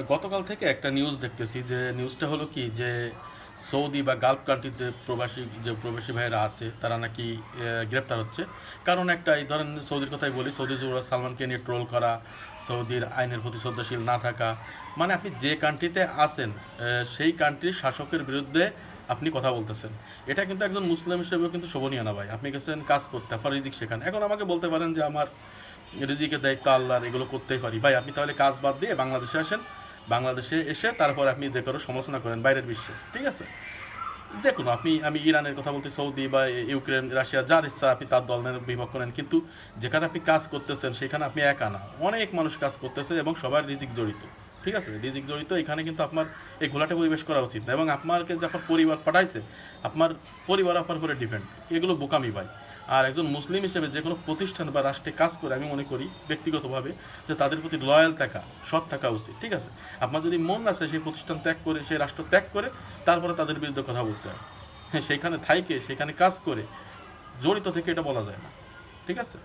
গতকাল থেকে একটা নিউজ দেখতেছি, যে নিউজটা হলো কি, যে সৌদি বা গালফ কান্ট্রিতে প্রবাসী ভাইয়েরা আছে তারা নাকি গ্রেপ্তার হচ্ছে। কারণ একটা, এই ধরেন সৌদির কথাই বলি, সৌদি যুবরাজ সালমানকে নিয়ে ট্রোল করা, সৌদির আইনের প্রতি শ্রদ্ধাশীল না থাকা। মানে আপনি যে কান্ট্রিতে আছেন সেই কান্ট্রির শাসকের বিরুদ্ধে আপনি কথা বলতেছেন। এটা কিন্তু একজন মুসলিম হিসেবেও কিন্তু শোভনীয় না ভাই। আপনি গেছেন কাজ করতে, আপনার রিজিক সেখানে। এখন আমাকে বলতে পারেন যে আমার রিজিকের দায়িত্ব আল্লাহর, এগুলো করতেই পারি। ভাই আপনি তাহলে কাজ বাদ দিয়ে বাংলাদেশে আসেন, বাংলাদেশে এসে তারপর আপনি যে কারো সমালোচনা করেন বাইরের বিশ্বে, ঠিক আছে? যে কোনো, আমি ইরানের কথা বলতে, সৌদি বা ইউক্রেন, রাশিয়া, যার ইচ্ছা আপনি তার দল নেন, বিভক্ত নেন, কিন্তু যেখানে আপনি কাজ করতেছেন সেখানে আপনি একা না, অনেক মানুষ কাজ করতেছে এবং সবার রিজিক জড়িত। ঠিক আছে, রিজিক জড়িত। এখানে কিন্তু আপনার এই ঘোলাটে পরিবেশ করা উচিত না, এবং আপনাকে যে আপনার পরিবার পাঠাইছে, আপনার পরিবার আপনার উপরে ডিপেন্ড। এগুলো বোকামি ভাই। আর একজন মুসলিম হিসেবে যে কোনো প্রতিষ্ঠান বা রাষ্ট্রে কাজ করে আমি মনে করি ব্যক্তিগতভাবে যে তাদের প্রতি লয়াল থাকা, সৎ থাকা উচিত। ঠিক আছে, আপনার যদি মন আছে সেই প্রতিষ্ঠান ত্যাগ করে, সেই রাষ্ট্র ত্যাগ করে তারপরে তাদের বিরুদ্ধে কথা বলতে হয়। হ্যাঁ, সেইখানে থাইকে সেখানে কাজ করে জড়িত থেকে এটা বলা যায় না। ঠিক আছে।